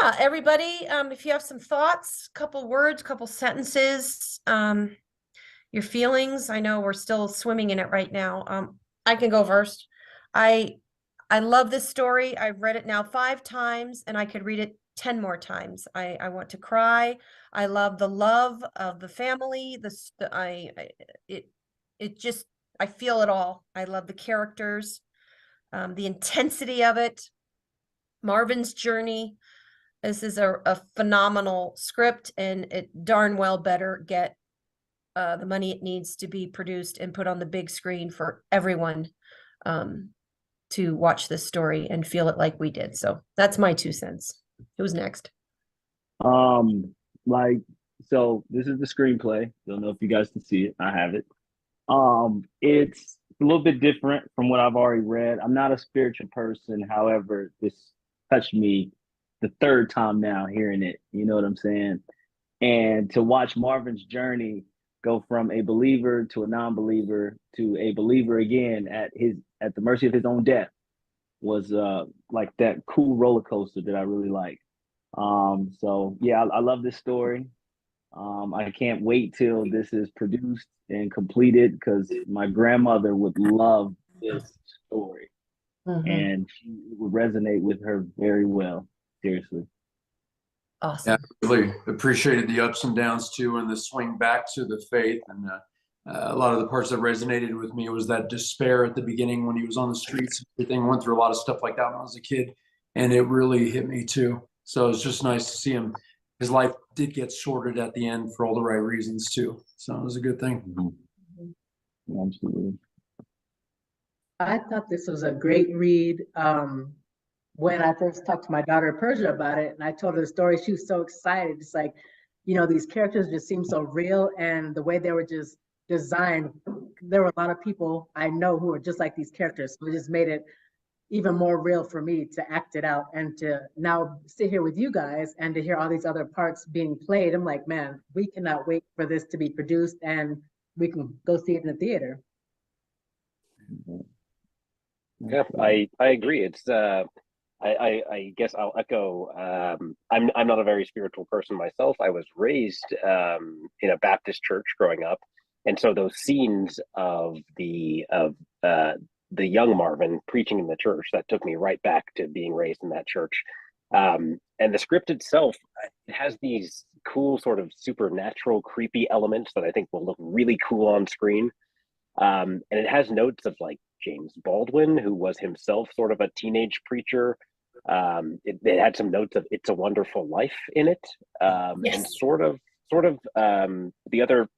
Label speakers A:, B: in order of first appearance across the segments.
A: Yeah, everybody, if you have some thoughts, couple words, couple sentences, your feelings. I know we're still swimming in it right now. I can go first. I I love this story. I've read it now 5 times and I could read it 10 more times. I want to cry. I love the love of the family. It it just I feel it all. I love the characters, the intensity of it, Marvin's journey. This is a phenomenal script, and it darn well better get the money it needs to be produced and put on the big screen for everyone um, to watch this story and feel it like we did. So that's my 2 cents. Who's next?
B: Um, like, so this is the screenplay. Don't know if you guys can see it. I have it. It's a little bit different from what I've already read. I'm not a spiritual person. However, this touched me the third time now hearing it. You know what I'm saying? And to watch Marvin's journey go from a believer to a non-believer to a believer again at the mercy of his own death was like that cool roller coaster that I really like. So yeah, I love this story. I can't wait till this is produced and completed because my grandmother would love this story
A: Mhm.
B: and she would resonate with her very well. Seriously.
C: Yeah,
A: Awesome.
C: I really appreciated the ups and downs too, and the swing back to the faith. And a lot of the parts that resonated with me was that despair at the beginning when he was on the streets. Everything went through a lot of stuff like that when I was a kid, and it really hit me too. So it's just nice to see him. His life did get sorted at the end for all the right reasons too. So it was a good thing.
B: Mm-hmm. Absolutely.
D: I thought this was a great read. When I first talked to my daughter Persia about it, and I told her the story, she was so excited. It's like, these characters just seem so real, and the way they were just designed. There were a lot of people I know who are just like these characters, so it just made it even more real for me to act it out and to now sit here with you guys and to hear all these other parts being played. I'm like, man, we cannot wait for this to be produced and we can go see it in the theater.
E: Yeah, I agree. It's I guess I'll echo. I'm not a very spiritual person myself. I was raised in a Baptist church growing up, and so those scenes of the young Marvin preaching in the church, that took me right back to being raised in that church. And the script itself, it has these cool sort of supernatural, creepy elements that I think will look really cool on screen. And it has notes of like James Baldwin, who was himself sort of a teenage preacher. It had some notes of "It's a Wonderful Life" in it, and
A: Yes.
E: the other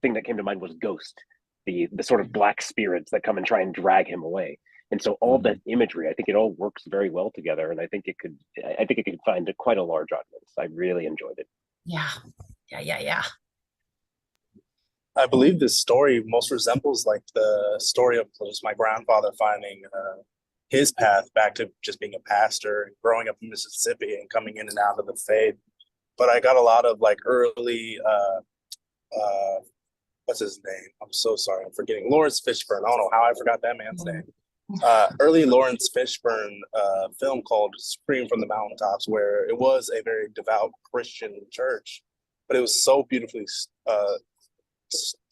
E: thing that came to mind was Ghost, the sort of black spirits that come and try and drag him away. And so all that imagery, I think it all works very well together, and I think it could find quite a large audience. I really enjoyed it.
A: Yeah. Yeah.
F: I believe this story most resembles like the story of just my grandfather finding his path back to just being a pastor, growing up in Mississippi and coming in and out of the faith. But I got a lot of like early, what's his name? I'm so sorry, I'm forgetting. Lawrence Fishburne. I don't know how I forgot that man's name. Early Lawrence Fishburne film called Scream from the Mountaintops, where it was a very devout Christian church, but it was so beautifully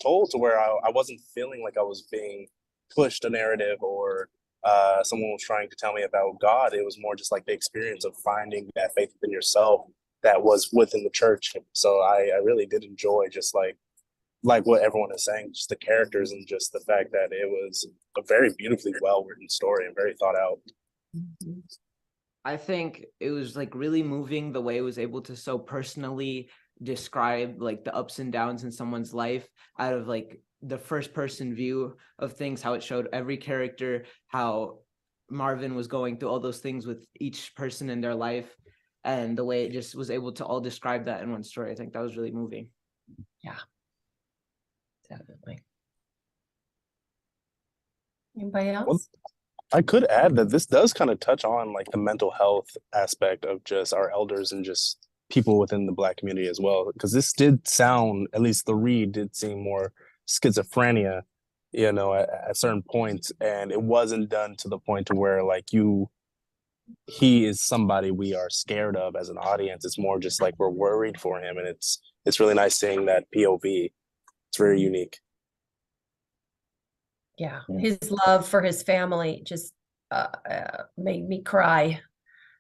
F: told to where I wasn't feeling like I was being pushed a narrative or someone was trying to tell me about God. It was more just like the experience of finding that faith within yourself that was within the church. So I really did enjoy just like what everyone is saying, just the characters and just the fact that it was a very beautifully well written story and very thought out.
G: I think it was like really moving the way it was able to so personally describe like the ups and downs in someone's life out of like the first person view of things, how it showed every character, how Marvin was going through all those things with each person in their life, and the way it just was able to all describe that in one story. I think that was really moving.
A: Yeah. Definitely. Anybody else?
F: Well, I could add that this does kind of touch on like the mental health aspect of just our elders and just people within the Black community as well, because this did sound, at least the read did seem more schizophrenia, at certain points, and it wasn't done to the point to where like you he is somebody we are scared of as an audience. It's more just like we're worried for him, and it's really nice seeing that POV. It's very unique.
A: Yeah, his love for his family just made me cry.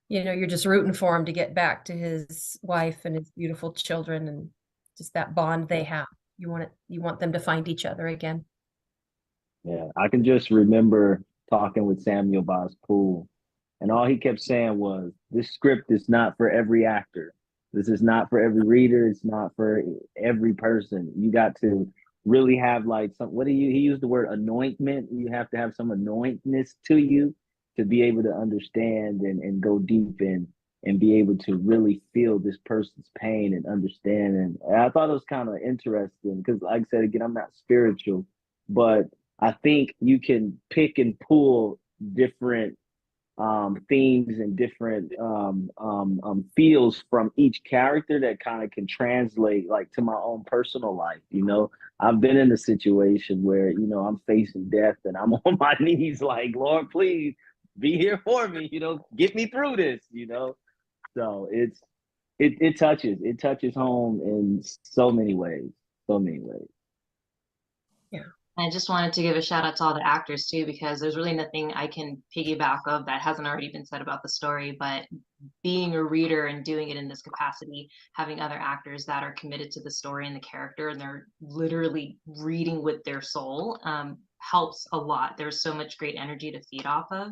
A: You know, you're just rooting for him to get back to his wife and his beautiful children, and just that bond they have. You want them to find each other again.
B: Yeah, I can just remember talking with Samuel by his pool, and all he kept saying was, "This script is not for every actor. This is not for every reader. It's not for every person. You got to really have like some. He used the word anointment. You have to have some anointness to you to be able to understand and go deep and be able to really feel this person's pain and understand." And I thought it was kind of interesting because, like I said, again, I'm not spiritual, but I think you can pick and pull different themes and different feels from each character that kind of can translate like to my own personal life. You know, I've been in a situation where, you know, I'm facing death and I'm on my knees like, Lord, please be here for me, you know, get me through this, you know. So it touches home in so many ways.
A: Yeah.
H: I just wanted to give a shout out to all the actors too, because there's really nothing I can piggyback of that hasn't already been said about the story. But being a reader and doing it in this capacity, having other actors that are committed to the story and the character, and they're literally reading with their soul, helps a lot. There's so much great energy to feed off of.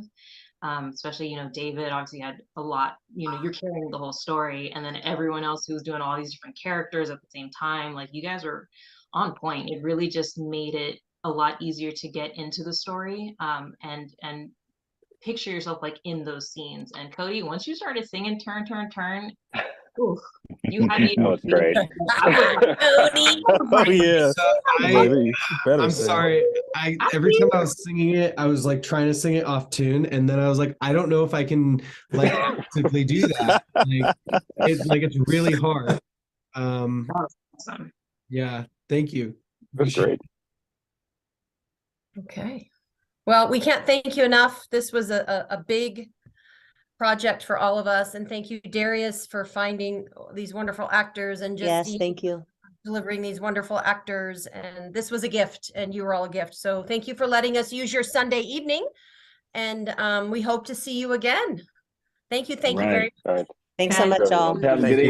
H: Especially, you know, David obviously had a lot, you know, you're carrying the whole story, and then everyone else who's doing all these different characters at the same time, like you guys were on point. It really just made it a lot easier to get into the story, and picture yourself like in those scenes. And Cody, once you started singing turn, turn, turn, oof, you had me.
E: That was great.
H: I was like,
A: Cody.
F: Oh yeah.
I: So I'm sorry. Every time I was singing it, I was like trying to sing it off tune, and then I was like, I don't know if I can like actively do that. It's really hard.
H: awesome.
I: Yeah. Thank you.
E: That's great.
A: Okay. Well, we can't thank you enough. This was a big project for all of us. And thank you, Darius, for finding these wonderful actors and just
J: Yes, thank you.
A: delivering these wonderful actors. And this was a gift, and you were all a gift. So thank you for letting us use your Sunday evening. And we hope to see you again. Thank you. Thank you very much.
E: All right.
J: Thanks so much, all.
B: Have a good